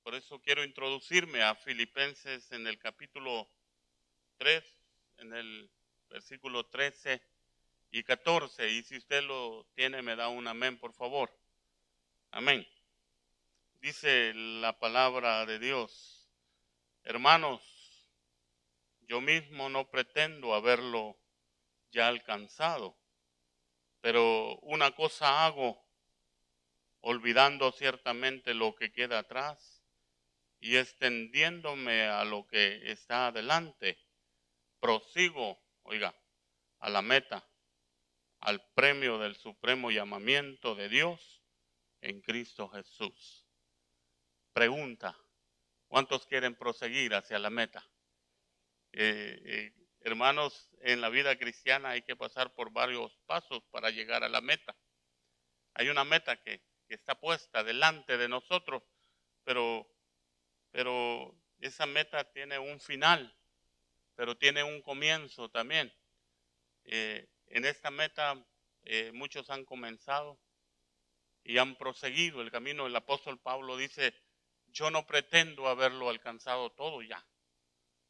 Por eso quiero introducirme a Filipenses en el capítulo 3, en el versículo 13 y 14. Y si usted lo tiene, me da un amén, por favor. Amén. Dice la palabra de Dios: hermanos, yo mismo no pretendo haberlo ya alcanzado, pero una cosa hago, olvidando ciertamente lo que queda atrás y extendiéndome a lo que está adelante, prosigo, oiga, a la meta, al premio del supremo llamamiento de Dios en Cristo Jesús. Pregunta: ¿cuántos quieren proseguir hacia la meta? Hermanos, en la vida cristiana hay que pasar por varios pasos para llegar a la meta. Hay una meta que está puesta delante de nosotros, pero esa meta tiene un final, pero tiene un comienzo también. En esta meta muchos han comenzado y han proseguido el camino. El apóstol Pablo dice: yo no pretendo haberlo alcanzado todo ya,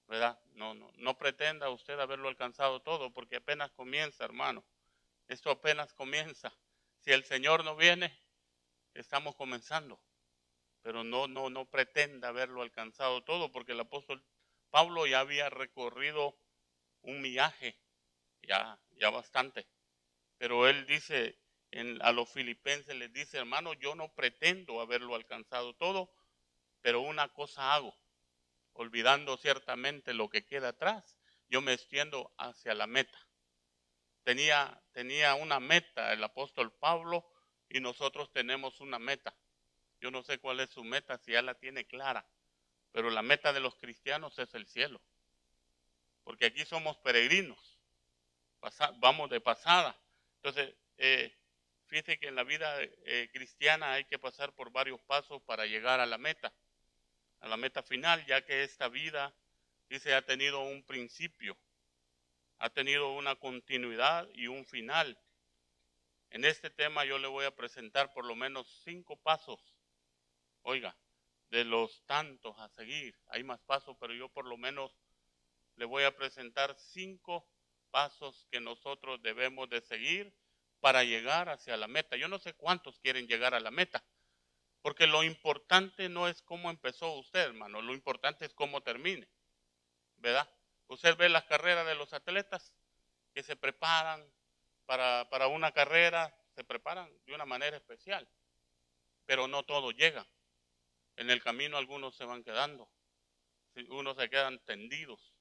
¿verdad? No pretenda usted haberlo alcanzado todo, porque apenas comienza, hermano. Esto apenas comienza. Si el Señor no viene, estamos comenzando. Pero no pretenda haberlo alcanzado todo, porque el apóstol Pablo ya había recorrido un millaje, ya bastante. Pero él dice a los filipenses, les dice: hermano, yo no pretendo haberlo alcanzado todo, pero una cosa hago, olvidando ciertamente lo que queda atrás, yo me extiendo hacia la meta. Tenía una meta el apóstol Pablo, y nosotros tenemos una meta. Yo no sé cuál es su meta, si ya la tiene clara, pero la meta de los cristianos es el cielo, porque aquí somos peregrinos, vamos de pasada. Entonces, fíjese que en la vida cristiana hay que pasar por varios pasos para llegar a la meta final, ya que esta vida, dice, ha tenido un principio, ha tenido una continuidad y un final. En este tema yo le voy a presentar por lo menos 5 pasos, oiga, de los tantos a seguir. Hay más pasos, pero yo por lo menos le voy a presentar 5 pasos que nosotros debemos de seguir para llegar hacia la meta. Yo no sé cuántos quieren llegar a la meta, porque lo importante no es cómo empezó usted, hermano, lo importante es cómo termine, ¿verdad? Usted ve las carreras de los atletas que se preparan para una carrera, se preparan de una manera especial, pero no todos llegan. En el camino algunos se van quedando, unos se quedan tendidos,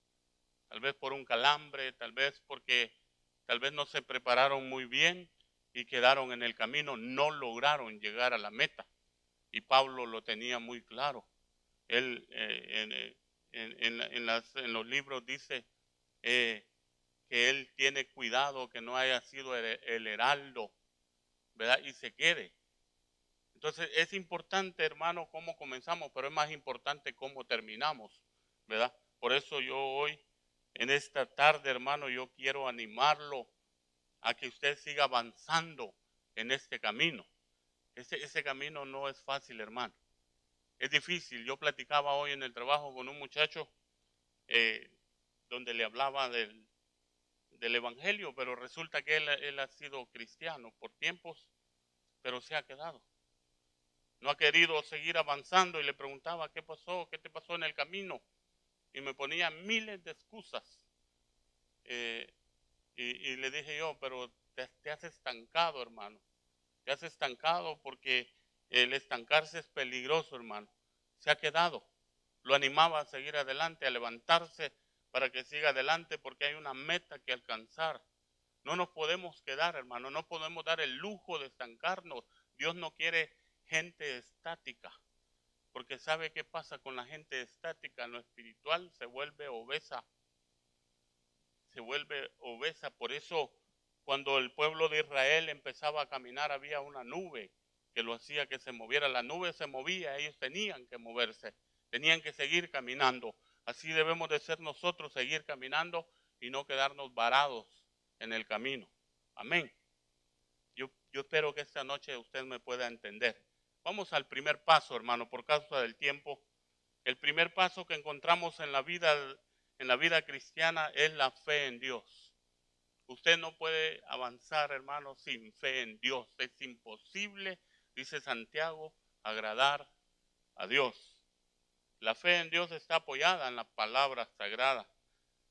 tal vez por un calambre, tal vez porque tal vez no se prepararon muy bien y quedaron en el camino, no lograron llegar a la meta. Y Pablo lo tenía muy claro. Él en los libros dice que él tiene cuidado que no haya sido el heraldo, ¿verdad? Y se quede. Entonces es importante, hermano, cómo comenzamos, pero es más importante cómo terminamos, ¿verdad? Por eso yo hoy, en esta tarde, hermano, yo quiero animarlo a que usted siga avanzando en este camino. Ese camino no es fácil, hermano. Es difícil. Yo platicaba hoy en el trabajo con un muchacho eh, donde le hablaba del evangelio, pero resulta que él ha sido cristiano por tiempos, pero se ha quedado. No ha querido seguir avanzando, y le preguntaba: ¿qué pasó? ¿Qué te pasó en el camino? Y me ponía miles de excusas. Eh, y le dije yo: pero te has estancado, hermano. Te has estancado, porque el estancarse es peligroso, hermano. Se ha quedado. Lo animaba a seguir adelante, a levantarse para que siga adelante, porque hay una meta que alcanzar. No nos podemos quedar, hermano, no podemos dar el lujo de estancarnos. Dios no quiere gente estática, porque ¿sabe qué pasa con la gente estática? En lo espiritual se vuelve obesa, se vuelve obesa. Por eso, cuando el pueblo de Israel empezaba a caminar, había una nube que lo hacía que se moviera. La nube se movía, ellos tenían que moverse, tenían que seguir caminando. Así debemos de ser nosotros, seguir caminando y no quedarnos varados en el camino. Amén. Yo espero que esta noche usted me pueda entender. Vamos al primer paso, hermano, por causa del tiempo. El primer paso que encontramos en la vida cristiana es la fe en Dios. Usted no puede avanzar, hermano, sin fe en Dios. Es imposible, dice Santiago, agradar a Dios. La fe en Dios está apoyada en la palabra sagrada,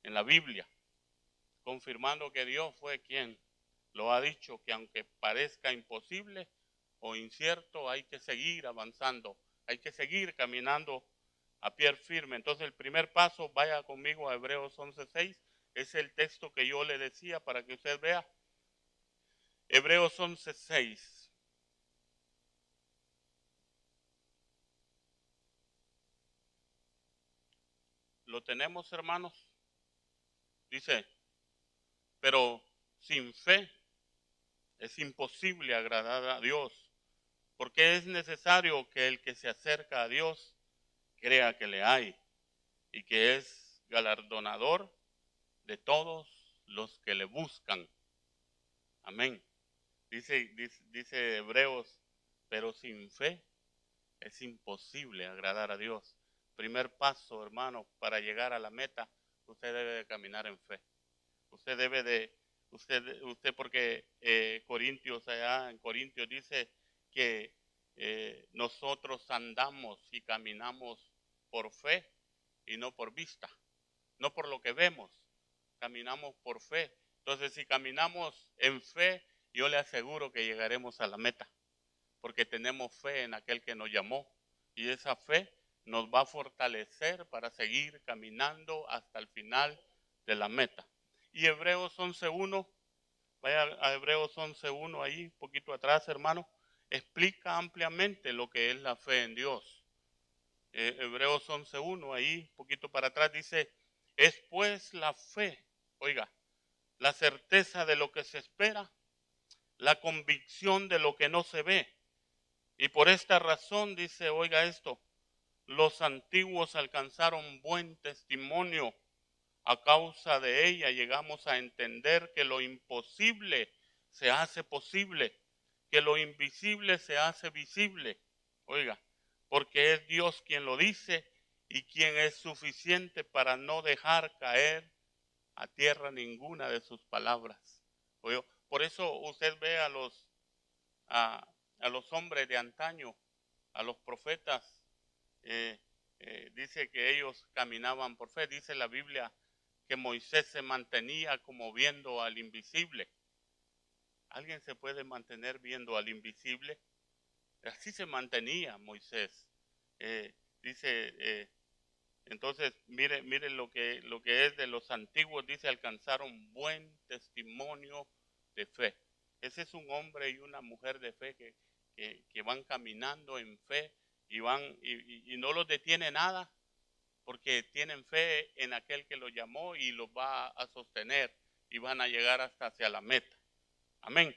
en la Biblia, confirmando que Dios fue quien lo ha dicho, que aunque parezca imposible o incierto, hay que seguir avanzando, hay que seguir caminando a pie firme. Entonces el primer paso, vaya conmigo a Hebreos 11:6, es el texto que yo le decía para que usted vea. Hebreos 11:6. ¿Lo tenemos, hermanos? Dice, pero sin fe es imposible agradar a Dios, porque es necesario que el que se acerca a Dios crea que le hay y que es galardonador de todos los que le buscan. Amén. Dice Hebreos, pero sin fe es imposible agradar a Dios. Primer paso, hermano, para llegar a la meta, usted debe de caminar en fe. Usted debe de, usted porque Corintios, allá en Corintios dice que nosotros andamos y caminamos por fe y no por vista, no por lo que vemos, caminamos por fe. Entonces, si caminamos en fe, yo le aseguro que llegaremos a la meta, porque tenemos fe en aquel que nos llamó, y esa fe nos va a fortalecer para seguir caminando hasta el final de la meta. Y Hebreos 11:1, vaya a Hebreos 11:1 ahí, un poquito atrás, hermano, explica ampliamente lo que es la fe en Dios. Hebreos 11:1 ahí, un poquito para atrás, dice, es pues la fe, oiga, la certeza de lo que se espera, la convicción de lo que no se ve. Y por esta razón, dice, oiga esto, los antiguos alcanzaron buen testimonio. A causa de ella llegamos a entender que lo imposible se hace posible, que lo invisible se hace visible. Oiga, porque es Dios quien lo dice y quien es suficiente para no dejar caer a tierra ninguna de sus palabras. Oiga, por eso usted ve a, a los hombres de antaño, a los profetas, eh, dice que ellos caminaban por fe. Dice la Biblia que Moisés se mantenía como viendo al invisible. ¿Alguien se puede mantener viendo al invisible? Así se mantenía Moisés. Dice, entonces, mire lo que es de los antiguos, dice, alcanzaron buen testimonio de fe. Ese es un hombre y una mujer de fe que van caminando en fe y van y no los detiene nada, porque tienen fe en aquel que los llamó y los va a sostener y van a llegar hasta hacia la meta. Amén.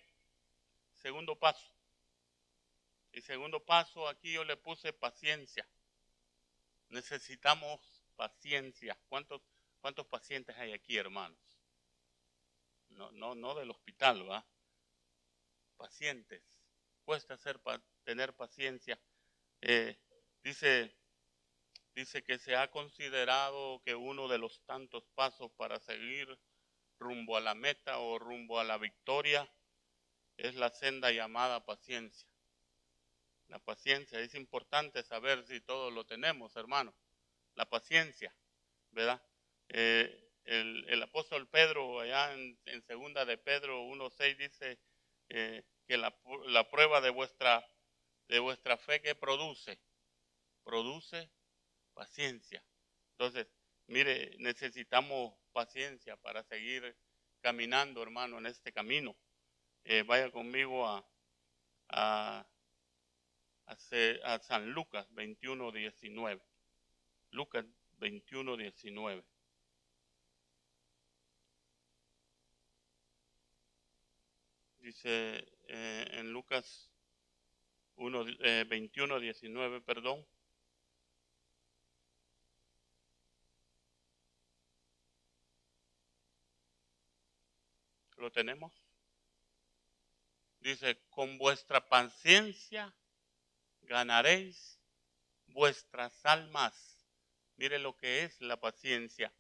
Segundo paso. Y segundo paso, aquí yo le puse paciencia. Necesitamos paciencia. ¿Cuántos pacientes hay aquí, hermanos? No del hospital, ¿va? Pacientes. Cuesta tener paciencia. Eh, dice que se ha considerado que uno de los tantos pasos para seguir rumbo a la meta o rumbo a la victoria es la senda llamada paciencia. La paciencia, es importante saber si todos lo tenemos, hermano. La paciencia, ¿verdad? El apóstol Pedro, allá en segunda de Pedro 1:6 dice que la prueba de vuestra fe que produce paciencia. Entonces, mire, necesitamos paciencia para seguir caminando, hermano, en este camino. Vaya conmigo a, a San Lucas 21:19. Lucas 21:19. Dice en Lucas 21:19, perdón. ¿Lo tenemos? Dice, con vuestra paciencia ganaréis vuestras almas. Mire lo que es la paciencia.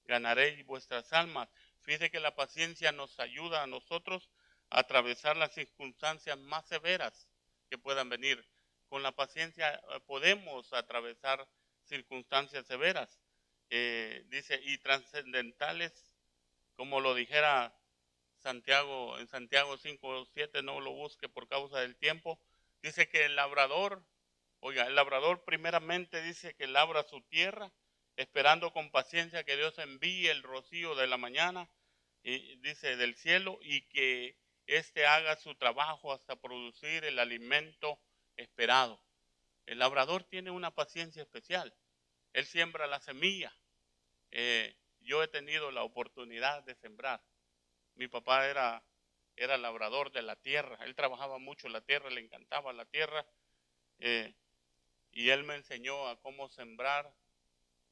Ganaréis vuestras almas. Fíjese que la paciencia nos ayuda a nosotros a atravesar las circunstancias más severas que puedan venir. Con la paciencia podemos atravesar circunstancias severas. Dice, y trascendentales, como lo dijera Santiago, en Santiago 5:7, no lo busque por causa del tiempo. Dice que el labrador, oiga, el labrador primeramente dice que labra su tierra, esperando con paciencia que Dios envíe el rocío de la mañana, y dice del cielo, y que éste haga su trabajo hasta producir el alimento esperado. El labrador tiene una paciencia especial. Él siembra la semilla. Yo he tenido la oportunidad de sembrar. Mi papá era labrador de la tierra. Él trabajaba mucho la tierra, le encantaba la tierra. Y él me enseñó a cómo sembrar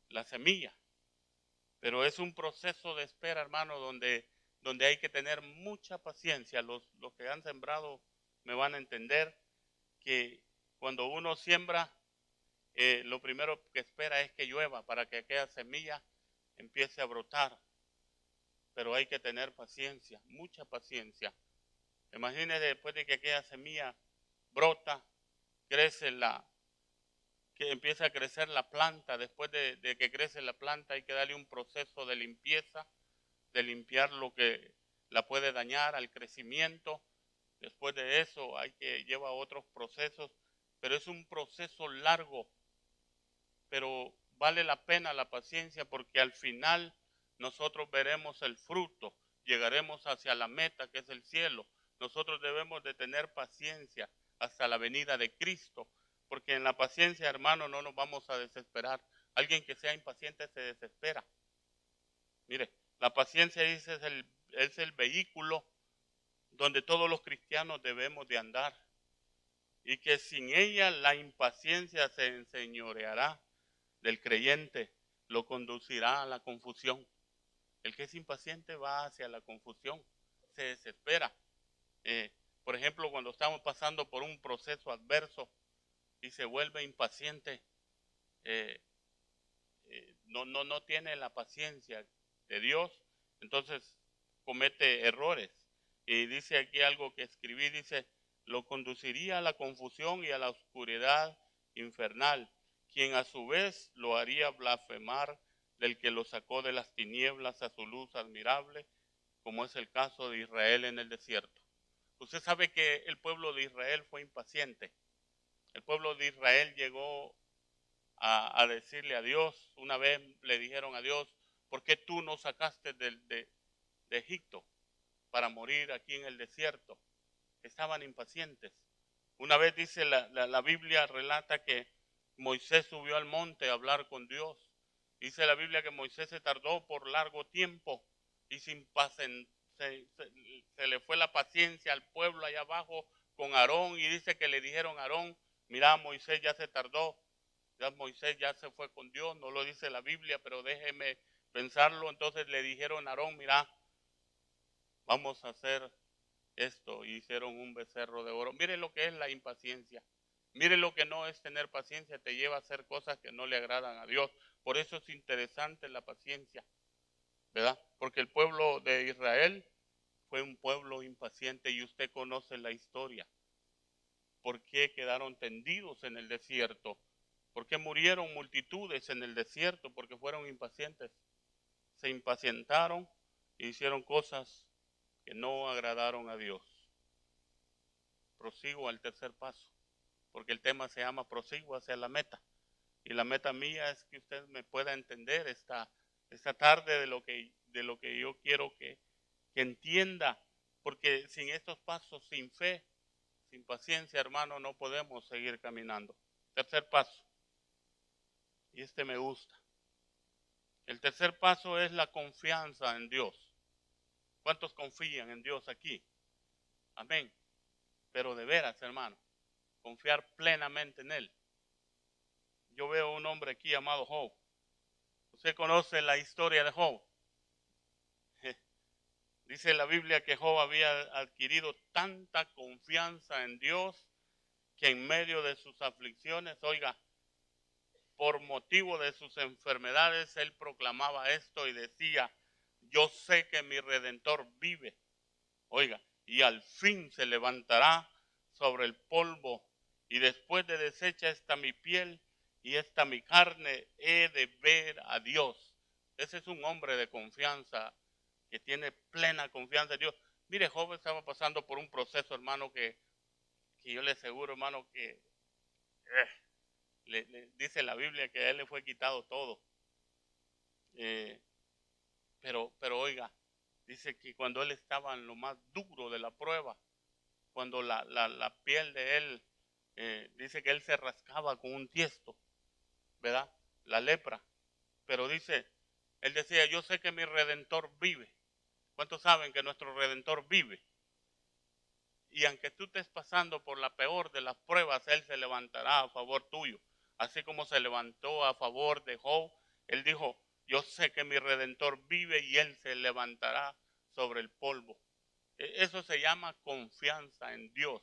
la semilla. Pero es un proceso de espera, hermano, donde hay que tener mucha paciencia. Los que han sembrado me van a entender que cuando uno siembra, lo primero que espera es que llueva para que aquella semilla empiece a brotar. Pero hay que tener paciencia, mucha paciencia. Imagínese después de que aquella semilla brota, crece que empieza a crecer la planta. Después de que crece la planta hay que darle un proceso de limpieza, de limpiar lo que la puede dañar al crecimiento. Después de eso lleva otros procesos, pero es un proceso largo, pero vale la pena la paciencia porque al final nosotros veremos el fruto, llegaremos hacia la meta que es el cielo. Nosotros debemos de tener paciencia hasta la venida de Cristo, porque en la paciencia, hermano, no nos vamos a desesperar. Alguien que sea impaciente se desespera. Mire, la paciencia es el vehículo donde todos los cristianos debemos de andar, y que sin ella la impaciencia se enseñoreará del creyente, lo conducirá a la confusión. El que es impaciente va hacia la confusión, se desespera. Por ejemplo, cuando estamos pasando por un proceso adverso y se vuelve impaciente, no tiene la paciencia de Dios, entonces comete errores. Y dice aquí algo que escribí, dice, lo conduciría a la confusión y a la oscuridad infernal, quien a su vez lo haría blasfemar del que lo sacó de las tinieblas a su luz admirable, como es el caso de Israel en el desierto. Usted sabe que el pueblo de Israel fue impaciente. El pueblo de Israel llegó a decirle a Dios, una vez le dijeron a Dios, ¿por qué tú nos sacaste de Egipto para morir aquí en el desierto? Estaban impacientes. Una vez dice la Biblia, relata que Moisés subió al monte a hablar con Dios. Dice la Biblia que Moisés se tardó por largo tiempo y se le fue la paciencia al pueblo allá abajo con Aarón, y dice que le dijeron a Aarón, mira, Moisés ya se tardó, ya Moisés ya se fue con Dios, no lo dice la Biblia, pero déjeme pensarlo. Entonces le dijeron a Aarón, mira, vamos a hacer esto, y hicieron un becerro de oro. Mire lo que es la impaciencia. Mire lo que no es tener paciencia, te lleva a hacer cosas que no le agradan a Dios. Por eso es interesante la paciencia, ¿verdad? Porque el pueblo de Israel fue un pueblo impaciente, y usted conoce la historia. ¿Por qué quedaron tendidos en el desierto? ¿Por qué murieron multitudes en el desierto? Porque fueron impacientes. Se impacientaron e hicieron cosas que no agradaron a Dios. Prosigo al tercer paso, porque el tema se llama prosigo hacia la meta. Y la meta mía es que usted me pueda entender esta tarde de lo que yo quiero que entienda, porque sin estos pasos, sin fe, sin paciencia, hermano, no podemos seguir caminando. Tercer paso, y este me gusta. El tercer paso es la confianza en Dios. ¿Cuántos confían en Dios aquí? Amén. Pero de veras, hermano, confiar plenamente en Él. Yo veo un hombre aquí llamado Job. Usted conoce la historia de Job. Dice la Biblia que Job había adquirido tanta confianza en Dios que en medio de sus aflicciones, oiga, por motivo de sus enfermedades, él proclamaba esto y decía, yo sé que mi Redentor vive. Oiga, y al fin se levantará sobre el polvo, y después de deshecha esta mi piel y esta mi carne, he de ver a Dios. Ese es un hombre de confianza, que tiene plena confianza en Dios. Mire, Job estaba pasando por un proceso, hermano, que yo le aseguro, hermano, que le dice la Biblia que a él le fue quitado todo. Pero oiga, dice que cuando él estaba en lo más duro de la prueba, cuando la piel de él, dice que él se rascaba con un tiesto, ¿verdad? La lepra. Pero dice, él decía, yo sé que mi Redentor vive. ¿Cuántos saben que nuestro Redentor vive? Y aunque tú estés pasando por la peor de las pruebas, Él se levantará a favor tuyo. Así como se levantó a favor de Job, Él dijo, yo sé que mi Redentor vive y Él se levantará sobre el polvo. Eso se llama confianza en Dios.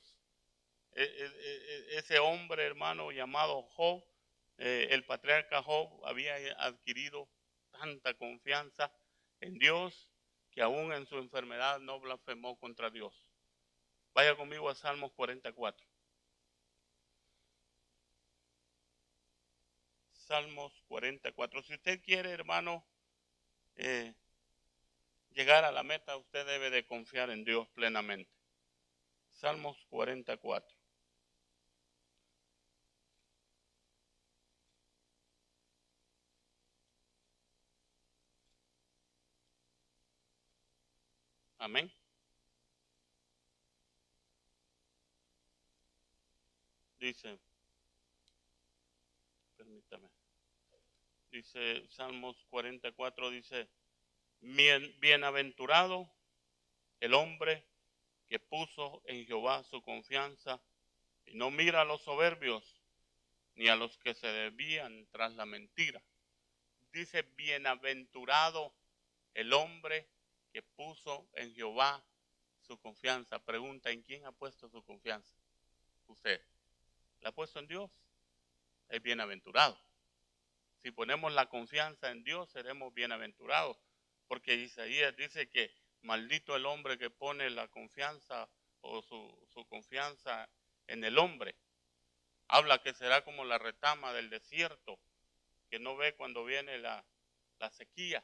Ese hombre, hermano, llamado Job, el patriarca Job, había adquirido tanta confianza en Dios que aún en su enfermedad no blasfemó contra Dios. Vaya conmigo a Salmos 44. Salmos 44. Si usted quiere, hermano, eh, llegar a la meta, usted debe de confiar en Dios plenamente. Salmos 44. Amén. Dice, permítame. Dice Salmos 44, dice, bienaventurado el hombre que puso en Jehová su confianza y no mira a los soberbios ni a los que se desvían tras la mentira. Dice, bienaventurado el hombre que puso en Jehová su confianza. Pregunta, ¿en quién ha puesto su confianza? Usted. ¿La ha puesto en Dios? Es bienaventurado. Si ponemos la confianza en Dios, seremos bienaventurados. Porque Isaías dice que maldito el hombre que pone la confianza o su confianza en el hombre. Habla que será como la retama del desierto, que no ve cuando viene la sequía.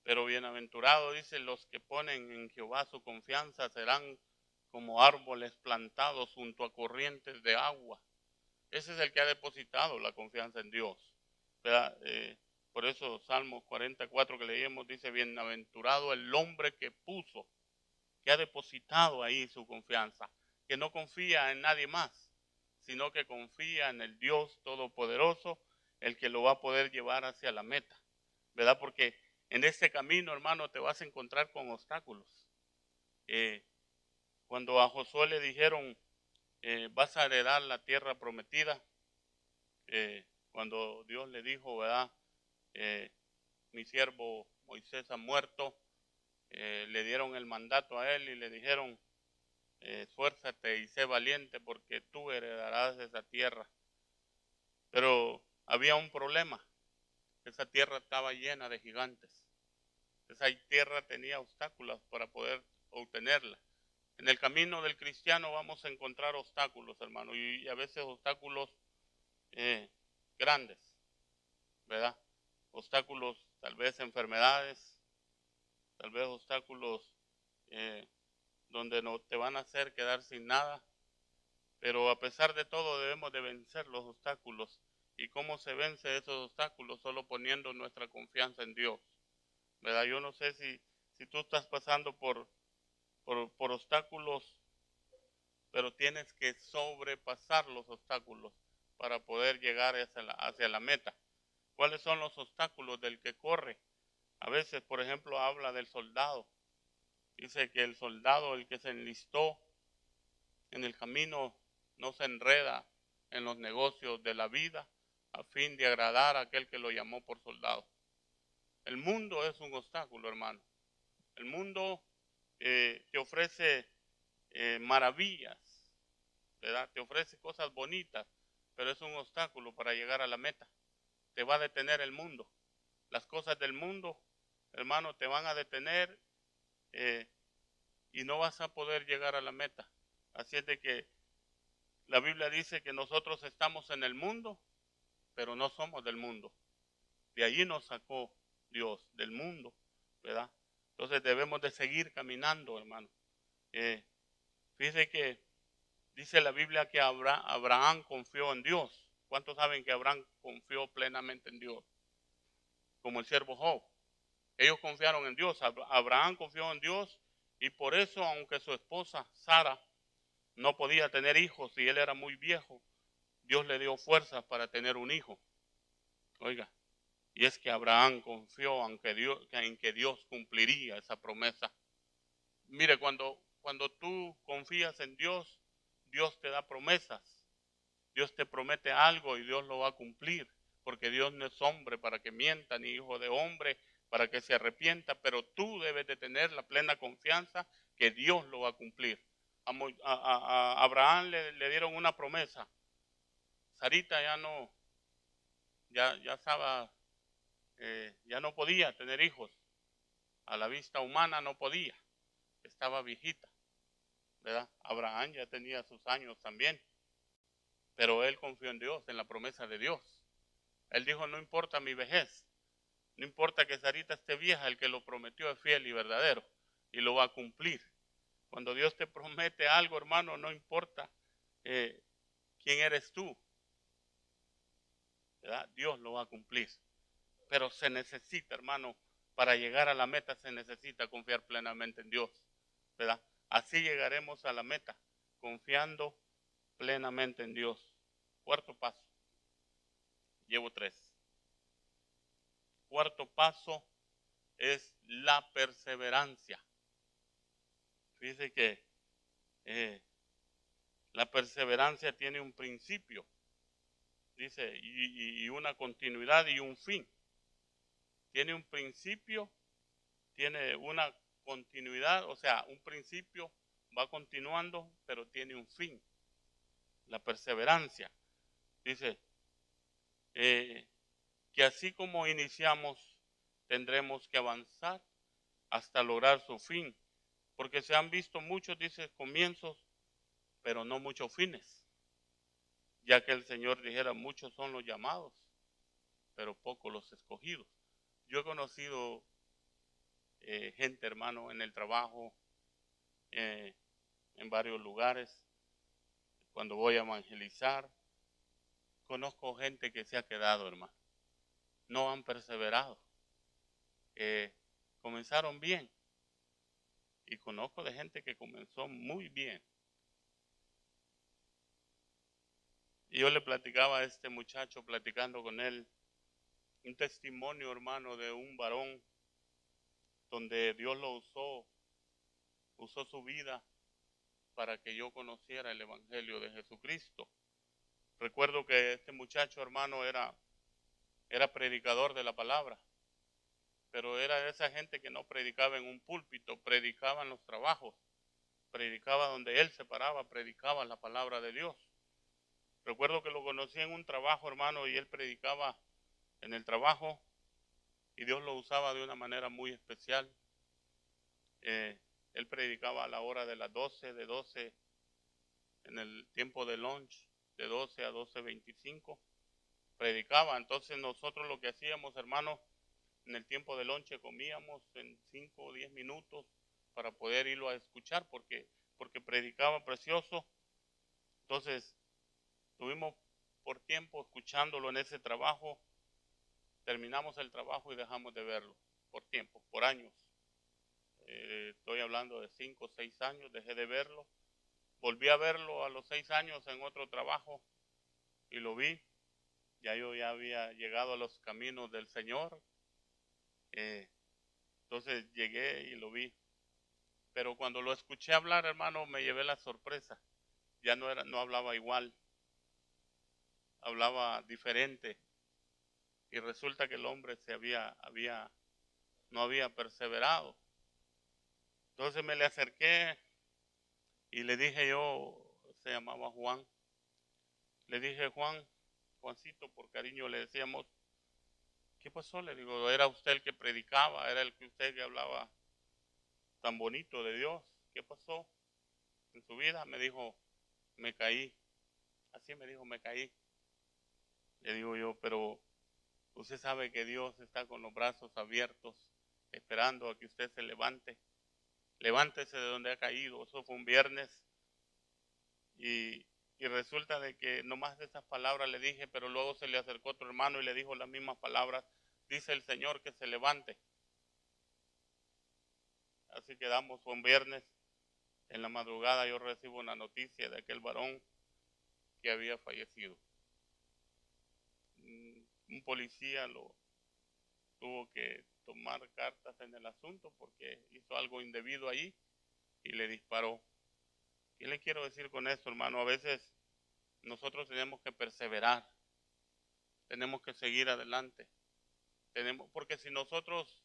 Pero bienaventurado, dice, los que ponen en Jehová su confianza serán como árboles plantados junto a corrientes de agua. Ese es el que ha depositado la confianza en Dios. Por eso Salmos 44 que leímos dice, bienaventurado el hombre que puso, que ha depositado ahí su confianza, que no confía en nadie más, sino que confía en el Dios Todopoderoso, el que lo va a poder llevar hacia la meta, ¿verdad? Porque en este camino, hermano, te vas a encontrar con obstáculos. Cuando a Josué le dijeron, vas a heredar la tierra prometida, cuando Dios le dijo, ¿verdad? Mi siervo Moisés ha muerto, le dieron el mandato a él y le dijeron, esfuérzate y sé valiente porque tú heredarás esa tierra. Pero había un problema, esa tierra estaba llena de gigantes. Esa tierra tenía obstáculos para poder obtenerla. En el camino del cristiano vamos a encontrar obstáculos, hermano, y a veces obstáculos grandes, ¿verdad? Obstáculos, tal vez enfermedades, tal vez obstáculos donde no te van a hacer quedar sin nada, pero a pesar de todo debemos de vencer los obstáculos. ¿Y cómo se vence esos obstáculos? Solo poniendo nuestra confianza en Dios, ¿verdad? Yo no sé si tú estás pasando por obstáculos, pero tienes que sobrepasar los obstáculos para poder llegar hacia la meta. ¿Cuáles son los obstáculos del que corre? A veces, por ejemplo, habla del soldado. Dice que el soldado, el que se enlistó en el camino, no se enreda en los negocios de la vida a fin de agradar a aquel que lo llamó por soldado. El mundo es un obstáculo, hermano. El mundo te ofrece maravillas, ¿verdad? Te ofrece cosas bonitas, pero es un obstáculo para llegar a la meta. Te va a detener el mundo. Las cosas del mundo, hermano, te van a detener y no vas a poder llegar a la meta. Así es de que la Biblia dice que nosotros estamos en el mundo, pero no somos del mundo. De allí nos sacó Dios, del mundo, ¿verdad? Entonces debemos de seguir caminando, hermano. Fíjese que dice la Biblia que Abraham confió en Dios. ¿Cuántos saben que Abraham confió plenamente en Dios? Como el siervo Job. Ellos confiaron en Dios. Abraham confió en Dios y por eso, aunque su esposa Sara no podía tener hijos y él era muy viejo, Dios le dio fuerzas para tener un hijo. Oiga, y es que Abraham confió en que Dios cumpliría esa promesa. Mire, cuando tú confías en Dios, Dios te da promesas. Dios te promete algo y Dios lo va a cumplir, porque Dios no es hombre para que mienta, ni hijo de hombre para que se arrepienta, pero tú debes de tener la plena confianza que Dios lo va a cumplir. A Abraham le dieron una promesa. Sarita ya estaba, ya no podía tener hijos. A la vista humana no podía, estaba viejita, ¿verdad? Abraham ya tenía sus años también, pero él confió en Dios, en la promesa de Dios. Él dijo, no importa mi vejez, no importa que Sarita esté vieja, el que lo prometió es fiel y verdadero y lo va a cumplir. Cuando Dios te promete algo, hermano, no importa quién eres tú, ¿verdad? Dios lo va a cumplir. Pero se necesita, hermano, para llegar a la meta se necesita confiar plenamente en Dios, ¿verdad? Así llegaremos a la meta, confiando plenamente en Dios. Cuarto paso. Llevo 3. Cuarto paso es la perseverancia. Fíjese que la perseverancia tiene un principio, dice, y una continuidad y un fin. Tiene un principio, tiene una continuidad, o sea, un principio va continuando, pero tiene un fin. La perseverancia. Dice que así como iniciamos, tendremos que avanzar hasta lograr su fin. Porque se han visto muchos, dice, comienzos, pero no muchos fines. Ya que el Señor dijera, muchos son los llamados, pero pocos los escogidos. Yo he conocido gente, hermano, en el trabajo, en varios lugares, cuando voy a evangelizar, conozco gente que se ha quedado, hermano. No han perseverado. Comenzaron bien. Y conozco de gente que comenzó muy bien. Y yo le platicaba a este muchacho, platicando con él, un testimonio, hermano, de un varón donde Dios lo usó su vida para que yo conociera el Evangelio de Jesucristo. Recuerdo que este muchacho, hermano, era predicador de la palabra, pero era de esa gente que no predicaba en un púlpito, predicaba en los trabajos, predicaba donde él se paraba, predicaba la palabra de Dios. Recuerdo que lo conocí en un trabajo, hermano, y él predicaba en el trabajo y Dios lo usaba de una manera muy especial. Él predicaba a la hora de las 12, de 12 en el tiempo de lunch, de 12 a 12:25, predicaba. Entonces nosotros lo que hacíamos, hermano, en el tiempo de lonche comíamos en 5 o 10 minutos para poder irlo a escuchar porque predicaba precioso. Entonces estuvimos por tiempo escuchándolo en ese trabajo, terminamos el trabajo y dejamos de verlo por tiempo, por años. Estoy hablando de 5 o 6 años, dejé de verlo. Volví a verlo a los 6 años en otro trabajo y lo vi. Yo ya había llegado a los caminos del Señor. Entonces llegué y lo vi. Pero cuando lo escuché hablar, hermano, me llevé la sorpresa. Ya no hablaba igual. Hablaba diferente. Y resulta que el hombre no había perseverado. Entonces me le acerqué y le dije yo, se llamaba Juan. Le dije, Juancito, por cariño le decíamos, ¿qué pasó? Le digo, era usted el que predicaba, era el que usted que hablaba tan bonito de Dios. ¿Qué pasó en su vida? Me dijo, me caí. Así me dijo, me caí. Le digo yo, pero usted sabe que Dios está con los brazos abiertos, esperando a que usted se levante. Levántese de donde ha caído. Eso fue un viernes. Y resulta de que nomás de esas palabras le dije, pero luego se le acercó otro hermano y le dijo las mismas palabras. Dice el Señor que se levante. Así quedamos un viernes. En la madrugada yo recibo una noticia de aquel varón que había fallecido. Un policía lo tuvo que tomar cartas en el asunto porque hizo algo indebido allí y le disparó. ¿Qué le quiero decir con esto, hermano? A veces nosotros tenemos que perseverar, tenemos que seguir adelante, porque si nosotros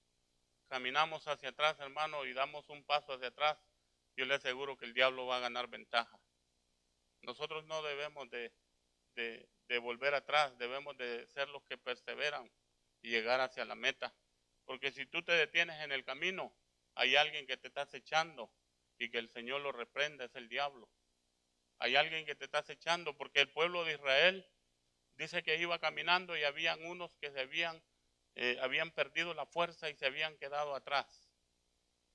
caminamos hacia atrás, hermano, y damos un paso hacia atrás, yo le aseguro que el diablo va a ganar ventaja. Nosotros no debemos de volver atrás, debemos de ser los que perseveran y llegar hacia la meta. Porque si tú te detienes en el camino, hay alguien que te está acechando y que el Señor lo reprenda, es el diablo. Hay alguien que te está acechando porque el pueblo de Israel dice que iba caminando y habían unos que se habían perdido la fuerza y se habían quedado atrás.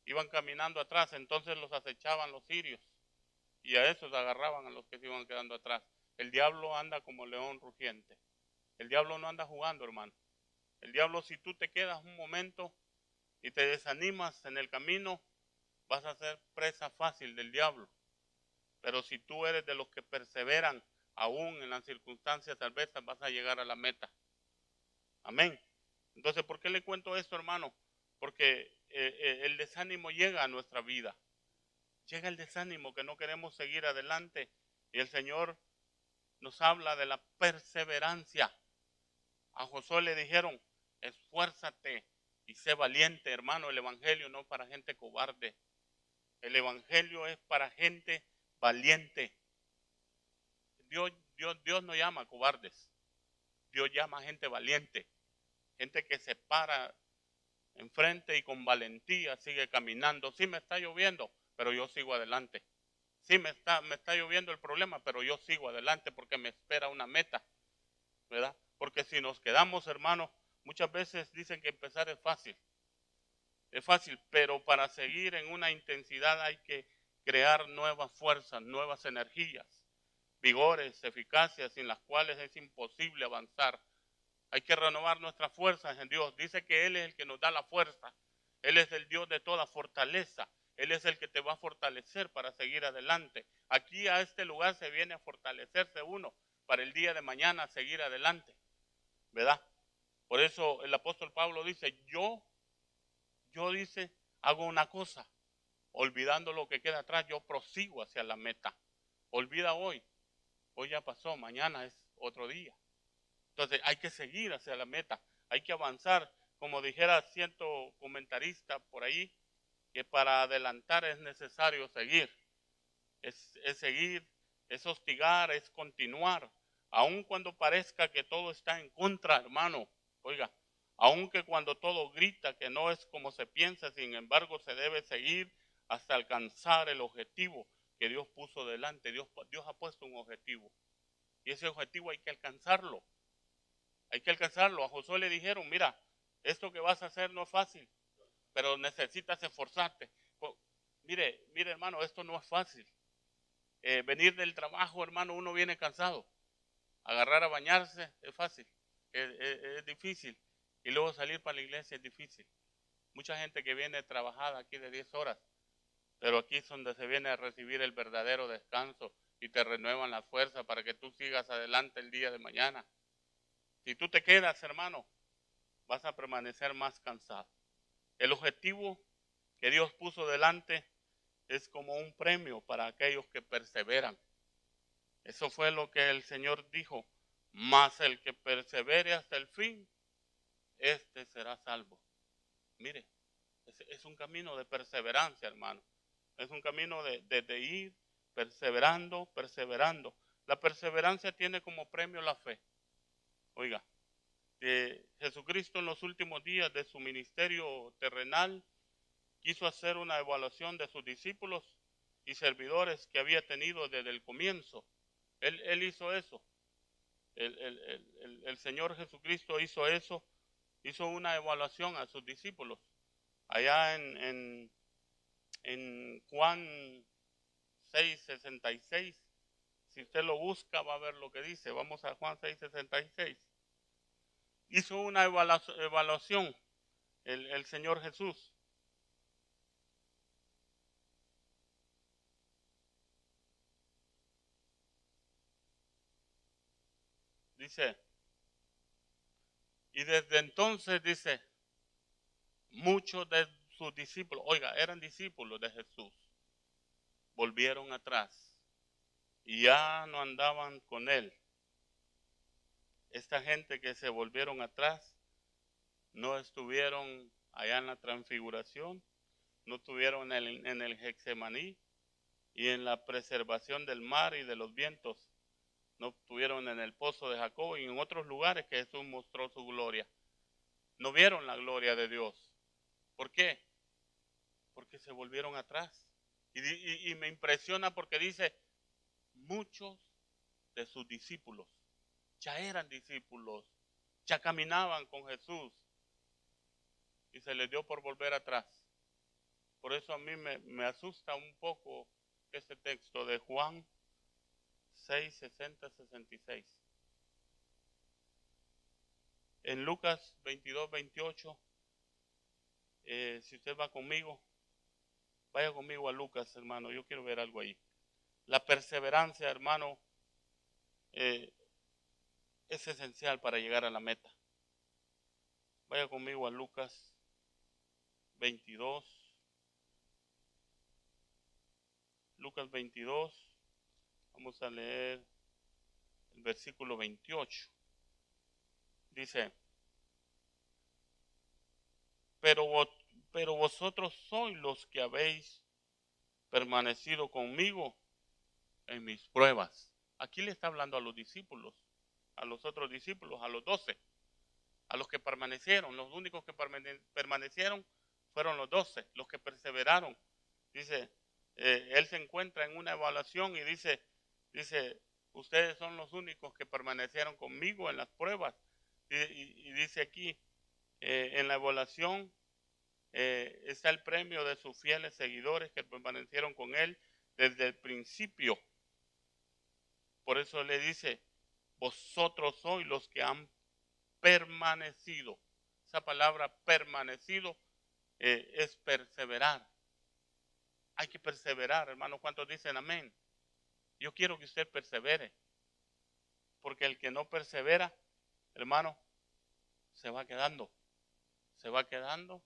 Iban caminando atrás, entonces los acechaban los sirios y a esos agarraban a los que se iban quedando atrás. El diablo anda como león rugiente. El diablo no anda jugando, hermano. El diablo, si tú te quedas un momento y te desanimas en el camino, vas a ser presa fácil del diablo. Pero si tú eres de los que perseveran, aún en las circunstancias adversas, vas a llegar a la meta. Amén. Entonces, ¿por qué le cuento esto, hermano? Porque el desánimo llega a nuestra vida. Llega el desánimo que no queremos seguir adelante. Y el Señor nos habla de la perseverancia. A Josué le dijeron, esfuérzate y sé valiente, hermano. El evangelio no es para gente cobarde. El evangelio es para gente valiente. Dios no llama a cobardes. Dios llama a gente valiente. Gente que se para enfrente y con valentía sigue caminando. Sí me está lloviendo, pero yo sigo adelante. Sí me está lloviendo el problema, pero yo sigo adelante porque me espera una meta, ¿verdad? Porque si nos quedamos, hermanos, muchas veces dicen que empezar es fácil. Es fácil, pero para seguir en una intensidad hay que crear nuevas fuerzas, nuevas energías, vigores, eficacias sin las cuales es imposible avanzar. Hay que renovar nuestras fuerzas en Dios. Dice que Él es el que nos da la fuerza. Él es el Dios de toda fortaleza. Él es el que te va a fortalecer para seguir adelante. Aquí a este lugar se viene a fortalecerse uno para el día de mañana seguir adelante, ¿verdad? Por eso el apóstol Pablo dice, yo dice, hago una cosa, olvidando lo que queda atrás, yo prosigo hacia la meta. Olvida hoy ya pasó, mañana es otro día. Entonces hay que seguir hacia la meta, hay que avanzar, como dijera cierto comentarista por ahí, que para adelantar es necesario seguir, es seguir, es hostigar, es continuar, aun cuando parezca que todo está en contra, hermano, oiga, aunque cuando todo grita que no es como se piensa, sin embargo se debe seguir hasta alcanzar el objetivo que Dios puso delante. Dios ha puesto un objetivo y ese objetivo hay que alcanzarlo. Hay que alcanzarlo. A Josué le dijeron, mira, esto que vas a hacer no es fácil, pero necesitas esforzarte. Mire, hermano, esto no es fácil. Venir del trabajo, hermano, uno viene cansado. Agarrar a bañarse es fácil, es difícil. Y luego salir para la iglesia es difícil. Mucha gente que viene trabajada aquí de 10 horas, pero aquí es donde se viene a recibir el verdadero descanso y te renuevan las fuerzas para que tú sigas adelante el día de mañana. Si tú te quedas, hermano, vas a permanecer más cansado. El objetivo que Dios puso delante es como un premio para aquellos que perseveran. Eso fue lo que el Señor dijo. Mas el que persevere hasta el fin, este será salvo. Mire, es un camino de perseverancia, hermano. Es un camino de ir perseverando, perseverando. La perseverancia tiene como premio la fe. Oiga, Jesucristo en los últimos días de su ministerio terrenal quiso hacer una evaluación de sus discípulos y servidores que había tenido desde el comienzo. Él hizo eso. El Señor Jesucristo hizo eso, hizo una evaluación a sus discípulos. Allá en Juan 6:66, si usted lo busca va a ver lo que dice. Vamos a Juan 6:66. Hizo una evaluación el Señor Jesús. Dice, y desde entonces dice, muchos de sus discípulos, oiga, eran discípulos de Jesús, volvieron atrás y ya no andaban con él. Esta gente que se volvieron atrás no estuvieron allá en la transfiguración, no estuvieron en el Getsemaní y en la preservación del mar y de los vientos, no estuvieron en el pozo de Jacob y en otros lugares que Jesús mostró su gloria. No vieron la gloria de Dios. ¿Por qué? Porque se volvieron atrás. Y me impresiona porque dice, muchos de sus discípulos ya eran discípulos, ya caminaban con Jesús y se les dio por volver atrás. Por eso a mí me asusta un poco este texto de Juan 6:60-66. En Lucas 22:28, si usted va conmigo, vaya conmigo a Lucas, hermano, yo quiero ver algo ahí. La perseverancia, hermano, es esencial para llegar a la meta. Vaya conmigo a Lucas 22. Lucas 22, vamos a leer el versículo 28. Dice, pero vosotros sois los que habéis permanecido conmigo en mis pruebas. Aquí le está hablando a los discípulos, a los otros discípulos, a los 12, a los que permanecieron. Los únicos que permanecieron fueron los 12, los que perseveraron. Dice, él se encuentra en una evaluación y dice, ustedes son los únicos que permanecieron conmigo en las pruebas. Y dice aquí, en la evaluación está el premio de sus fieles seguidores que permanecieron con él desde el principio. Por eso le dice, vosotros sois los que han permanecido. Esa palabra permanecido es perseverar. Hay que perseverar, hermano. ¿Cuántos dicen amén? Yo quiero que usted persevere. Porque el que no persevera, hermano, se va quedando. Se va quedando,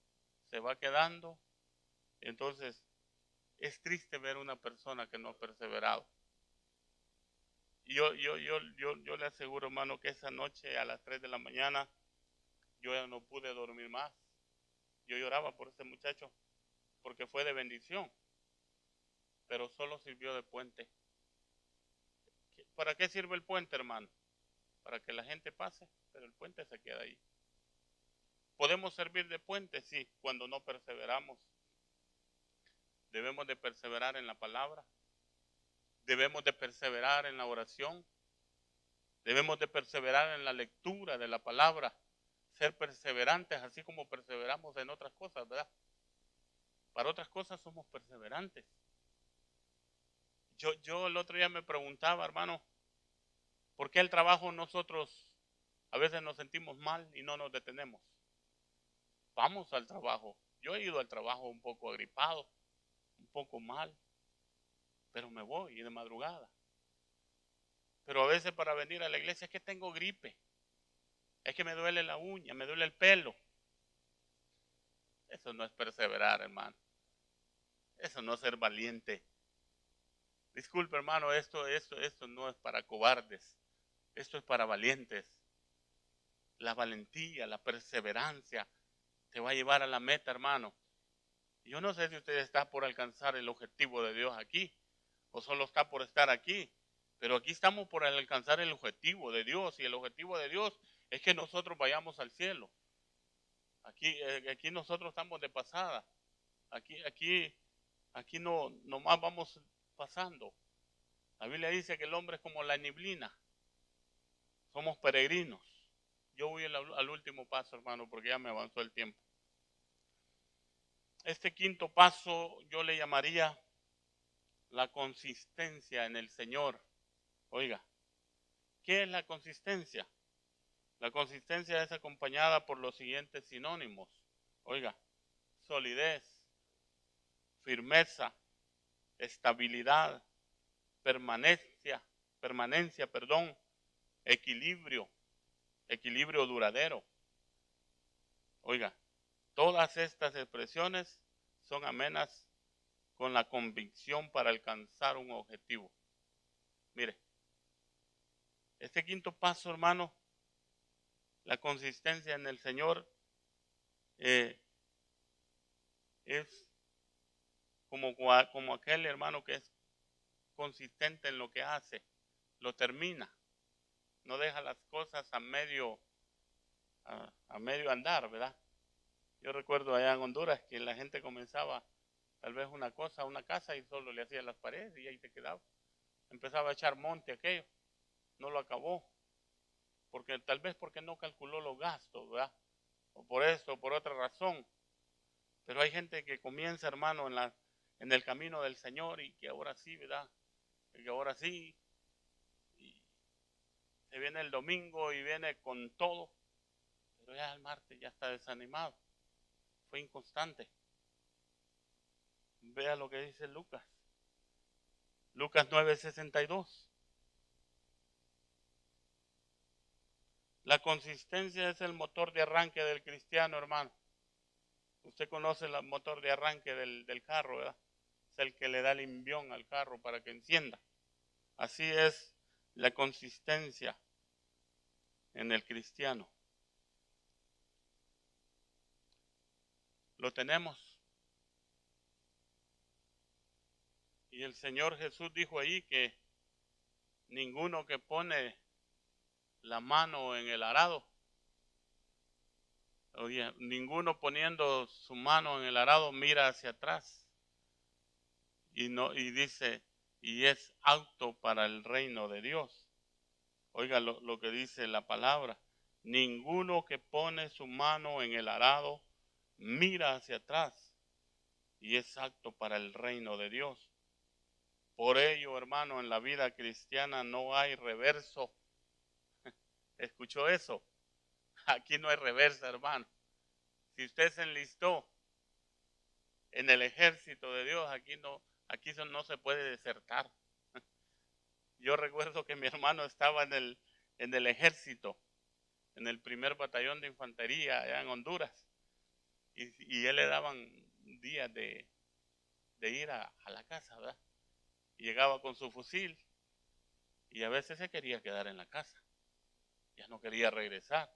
se va quedando. Entonces, es triste ver una persona que no ha perseverado. Y yo le aseguro, hermano, que esa noche a las 3 de la mañana yo ya no pude dormir más. Yo lloraba por ese muchacho porque fue de bendición, pero solo sirvió de puente. ¿Para qué sirve el puente, hermano? Para que la gente pase, pero el puente se queda ahí. ¿Podemos servir de puente? Sí, cuando no perseveramos. Debemos de perseverar en la palabra. Debemos de perseverar en la oración. Debemos de perseverar en la lectura de la palabra. Ser perseverantes, así como perseveramos en otras cosas, ¿verdad? Para otras cosas somos perseverantes. Yo el otro día me preguntaba, hermano, ¿por qué el trabajo nosotros a veces nos sentimos mal y no nos detenemos? Vamos al trabajo. Yo he ido al trabajo un poco agripado, un poco mal, pero me voy de madrugada. Pero a veces para venir a la iglesia es que tengo gripe, es que me duele la uña, me duele el pelo. Eso no es perseverar, hermano. Eso no es ser valiente. Disculpe, hermano, esto no es para cobardes. Esto es para valientes. La valentía, la perseverancia te va a llevar a la meta, hermano. Yo no sé si usted está por alcanzar el objetivo de Dios aquí o solo está por estar aquí. Pero aquí estamos por alcanzar el objetivo de Dios, y el objetivo de Dios es que nosotros vayamos al cielo. Aquí nosotros estamos de pasada. Aquí no más vamos pasando. La Biblia dice que el hombre es como la neblina. Somos peregrinos. Yo voy al último paso, hermano, porque ya me avanzó el tiempo. Este quinto paso yo le llamaría la consistencia en el Señor. Oiga, ¿qué es la consistencia? La consistencia es acompañada por los siguientes sinónimos. Oiga, solidez, firmeza, estabilidad, permanencia, equilibrio duradero. Oiga, todas estas expresiones son amenas con la convicción para alcanzar un objetivo. Mire, este quinto paso, hermano, la consistencia en el Señor, es como aquel hermano que es consistente en lo que hace, lo termina, no deja las cosas a medio andar, ¿verdad? Yo recuerdo allá en Honduras que la gente comenzaba tal vez una casa, y solo le hacía las paredes y ahí se quedaba. Empezaba a echar monte aquello, no lo acabó, tal vez porque no calculó los gastos, ¿verdad? O por esto, o por otra razón. Pero hay gente que comienza, hermano, en el camino del Señor, y que ahora sí, ¿verdad? Y que ahora sí, y se viene el domingo y viene con todo, pero ya el martes ya está desanimado. Fue inconstante. Vea lo que dice Lucas. Lucas 9:62. La consistencia es el motor de arranque del cristiano, hermano. Usted conoce el motor de arranque del carro, ¿verdad? Es el que le da el envión al carro para que encienda. Así es la consistencia en el cristiano. Lo tenemos. Y el Señor Jesús dijo ahí que ninguno que pone la mano en el arado, oye, ninguno poniendo su mano en el arado mira hacia atrás. Y dice, y es apto para el reino de Dios. Oiga lo que dice la palabra. Ninguno que pone su mano en el arado mira hacia atrás, y es apto para el reino de Dios. Por ello, hermano, en la vida cristiana no hay reverso. ¿Escuchó eso? Aquí no hay reversa, hermano. Si usted se enlistó en el ejército de Dios, aquí no se puede desertar. Yo recuerdo que mi hermano estaba en el ejército, en el primer batallón de infantería allá en Honduras, y él le daban días de ir a la casa, ¿verdad? Y llegaba con su fusil, y a veces se quería quedar en la casa, ya no quería regresar,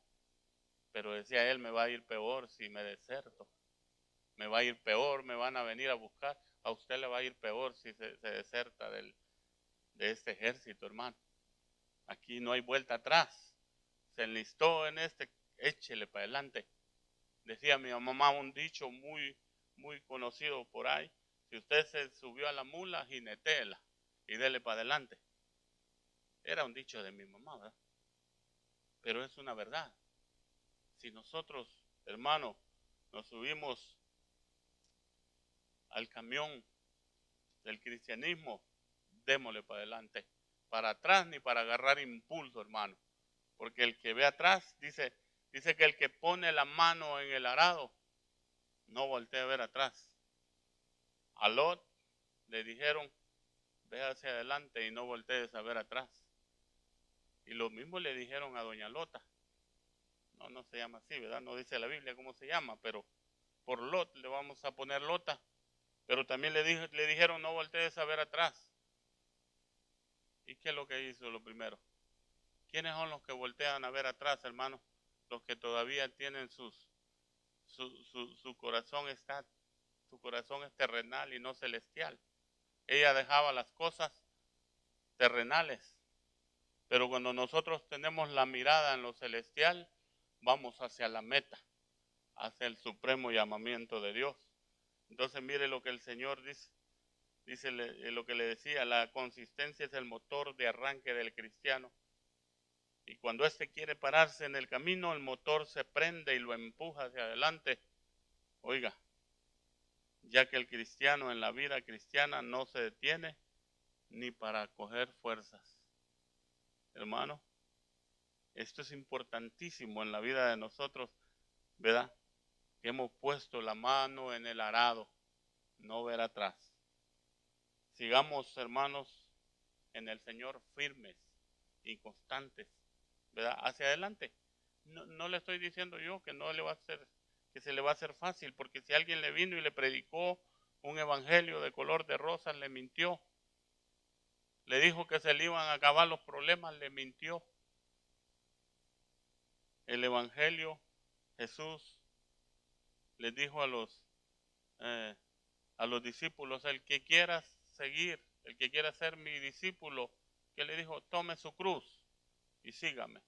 pero decía él, me va a ir peor si me deserto, me va a ir peor, me van a venir a buscar, a usted le va a ir peor si se deserta de este ejército, hermano. Aquí no hay vuelta atrás. Se enlistó en échele para adelante. Decía mi mamá un dicho muy, muy conocido por ahí: si usted se subió a la mula, jinetéela y dele para adelante. Era un dicho de mi mamá, ¿verdad? Pero es una verdad. Si nosotros, hermano, nos subimos al camión del cristianismo, démosle para adelante. Para atrás ni para agarrar impulso, hermano. Porque el que ve atrás, dice que el que pone la mano en el arado, no voltea a ver atrás. A Lot le dijeron, ve hacia adelante y no voltees a ver atrás. Y lo mismo le dijeron a doña Lota. No se llama así, ¿verdad? No dice la Biblia cómo se llama, pero por Lot le vamos a poner Lota. Pero también le dijeron, no voltees a ver atrás. ¿Y qué es lo que hizo lo primero? ¿Quiénes son los que voltean a ver atrás, hermano? Los que todavía tienen su corazón su corazón es terrenal y no celestial. ella dejaba las cosas terrenales. Pero cuando nosotros tenemos la mirada en lo celestial, vamos hacia la meta, hacia el supremo llamamiento de Dios. Entonces mire lo que el Señor dice lo que le decía, la consistencia es el motor de arranque del cristiano. Y cuando éste quiere pararse en el camino, el motor se prende y lo empuja hacia adelante. Oiga, ya que el cristiano en la vida cristiana no se detiene ni para coger fuerzas. Hermano, esto es importantísimo en la vida de nosotros, ¿verdad? Que hemos puesto la mano en el arado, no ver atrás. Sigamos, hermanos, en el Señor firmes y constantes, ¿verdad? Hacia adelante. No le estoy diciendo yo que no le va a hacer, que se le va a hacer fácil, porque si alguien le vino y le predicó un evangelio de color de rosa, le mintió. Le dijo que se le iban a acabar los problemas, le mintió. El evangelio, Jesús les dijo a los discípulos, el que quiera seguir, el que quiera ser mi discípulo, que le dijo, tome su cruz y sígame.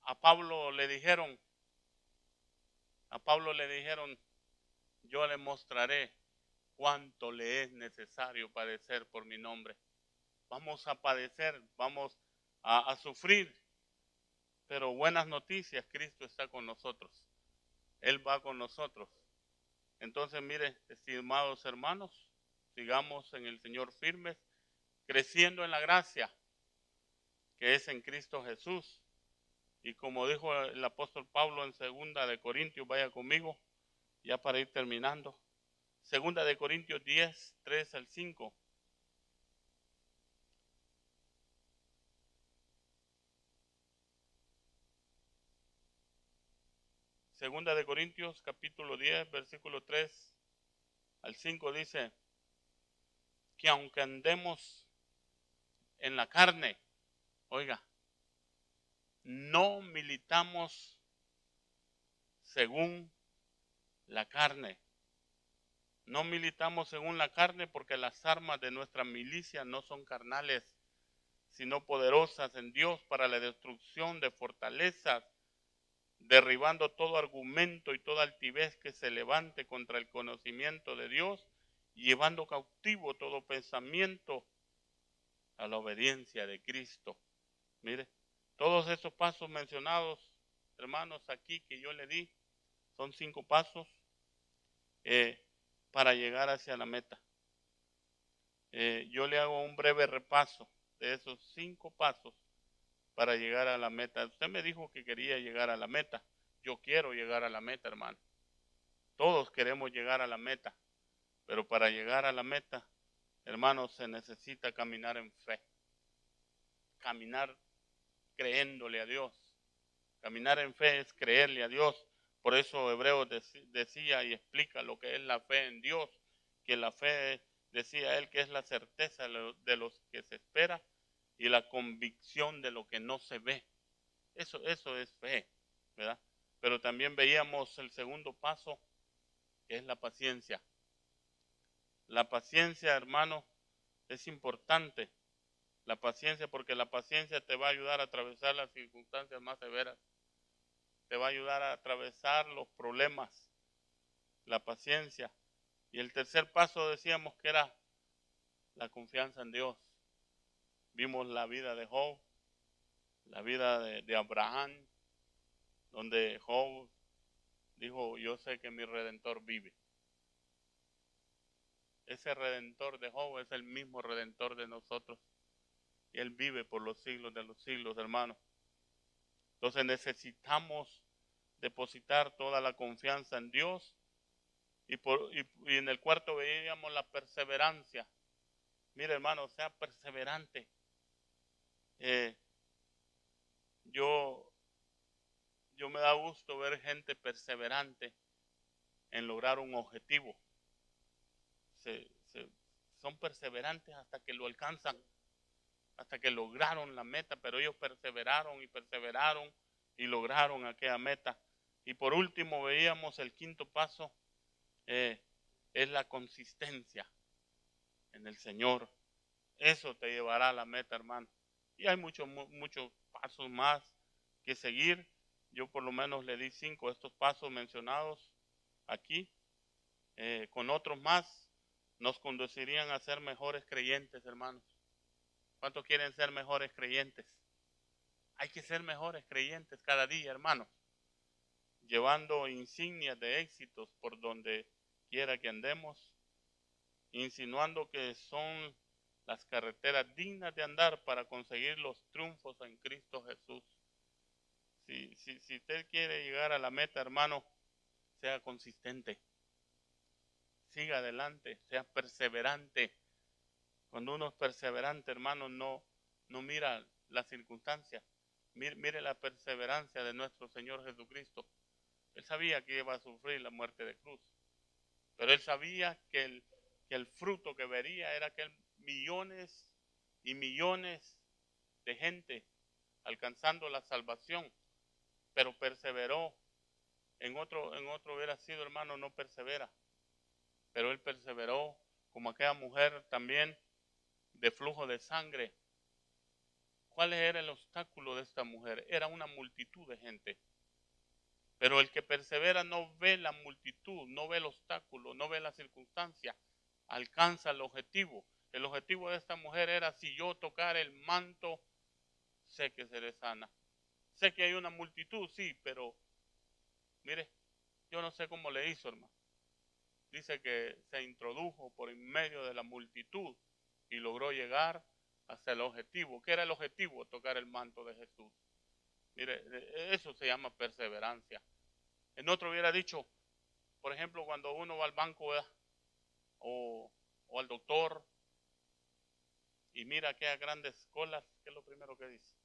A Pablo le dijeron, yo le mostraré cuánto le es necesario padecer por mi nombre. Vamos a padecer, vamos a sufrir, pero buenas noticias, Cristo está con nosotros. Él va con nosotros. Entonces, mire, estimados hermanos, sigamos en el Señor firmes, creciendo en la gracia que es en Cristo Jesús. Y como dijo el apóstol Pablo en 2 Corintios, vaya conmigo, ya para ir terminando. 2 Corintios 10, 3 al 5. Segunda de Corintios, capítulo 10, versículo 3 al 5 dice que aunque andemos en la carne, oiga, no militamos según la carne. No militamos según la carne porque las armas de nuestra milicia no son carnales, sino poderosas en Dios para la destrucción de fortalezas, derribando todo argumento y toda altivez que se levante contra el conocimiento de Dios, llevando cautivo todo pensamiento a la obediencia de Cristo. Mire, todos esos pasos mencionados, hermanos, aquí que yo le di, son 5 pasos para llegar hacia la meta. Yo le hago un breve repaso de esos 5 pasos para llegar a la meta. Usted me dijo que quería llegar a la meta. Yo quiero llegar a la meta, hermano. Todos queremos llegar a la meta, pero para llegar a la meta, hermanos, se necesita caminar en fe. Caminar creyéndole a Dios. Caminar en fe es creerle a Dios. Por eso Hebreos decía y explica lo que es la fe en Dios, que la fe, decía él, que es la certeza de los que se espera y la convicción de lo que no se ve. Eso es fe, ¿verdad? Pero también veíamos el segundo paso, que es la paciencia. La paciencia, hermano, es importante. La paciencia, porque la paciencia te va a ayudar a atravesar las circunstancias más severas. Te va a ayudar a atravesar los problemas. La paciencia. Y el tercer paso decíamos que era la confianza en Dios. Vimos la vida de Job, la vida de Abraham, donde Job dijo, yo sé que mi Redentor vive. Ese Redentor de Job es el mismo Redentor de nosotros. Y Él vive por los siglos de los siglos, hermanos. Entonces necesitamos depositar toda la confianza en Dios. Y en el cuarto veíamos la perseverancia. Mire, hermano, sea perseverante. Yo me da gusto ver gente perseverante en lograr un objetivo. Son perseverantes hasta que lo alcanzan, hasta que lograron la meta, pero ellos perseveraron y lograron aquella meta. Y por último veíamos el quinto paso, es la consistencia. en el Señor. Eso te llevará a la meta, hermano. Y hay muchos pasos más que seguir. Yo por lo menos le di 5 de estos pasos mencionados aquí. Con otros más nos conducirían a ser mejores creyentes, hermanos. ¿Cuántos quieren ser mejores creyentes? Hay que ser mejores creyentes cada día, hermanos. Llevando insignias de éxitos por donde quiera que andemos, insinuando que son las carreteras dignas de andar para conseguir los triunfos en Cristo Jesús. Si usted quiere llegar a la meta, hermano, sea consistente, siga adelante, sea perseverante. Cuando uno es perseverante, hermano, no mira las circunstancias, mire la perseverancia de nuestro Señor Jesucristo. Él sabía que iba a sufrir la muerte de cruz, pero él sabía que el fruto que vería era que millones y millones de gente alcanzando la salvación, pero perseveró. En otro hubiera sido, hermano, no persevera, pero él perseveró, como aquella mujer también de flujo de sangre. ¿Cuál era el obstáculo de esta mujer? Era una multitud de gente. Pero el que persevera no ve la multitud, no ve el obstáculo, no ve la circunstancia, alcanza el objetivo. El objetivo de esta mujer era: si yo tocar el manto, sé que seré sana. Sé que hay una multitud, sí, pero mire, yo no sé cómo le hizo, hermano. Dice que se introdujo por en medio de la multitud y logró llegar hasta el objetivo. ¿Qué era el objetivo? Tocar el manto de Jesús. Mire, eso se llama perseverancia. En otro hubiera dicho, por ejemplo, cuando uno va al banco, ¿verdad? O al doctor y mira aquellas grandes colas, ¿qué es lo primero que dice?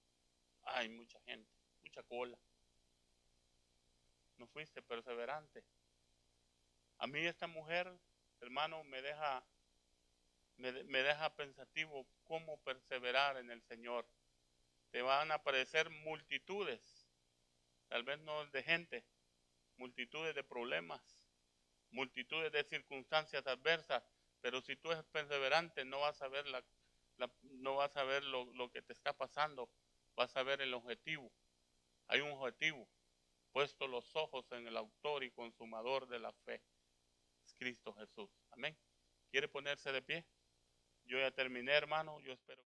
Hay mucha gente, mucha cola. No fuiste perseverante. A mí esta mujer, hermano, me deja pensativo cómo perseverar en el Señor. Te van a aparecer multitudes, tal vez no de gente, multitudes de problemas, multitudes de circunstancias adversas, pero si tú eres perseverante no vas a ver no vas a ver lo que te está pasando, vas a ver el objetivo. Hay un objetivo, puesto los ojos en el autor y consumador de la fe, es Cristo Jesús. Amén. ¿Quiere ponerse de pie? Yo ya terminé, hermano, yo espero.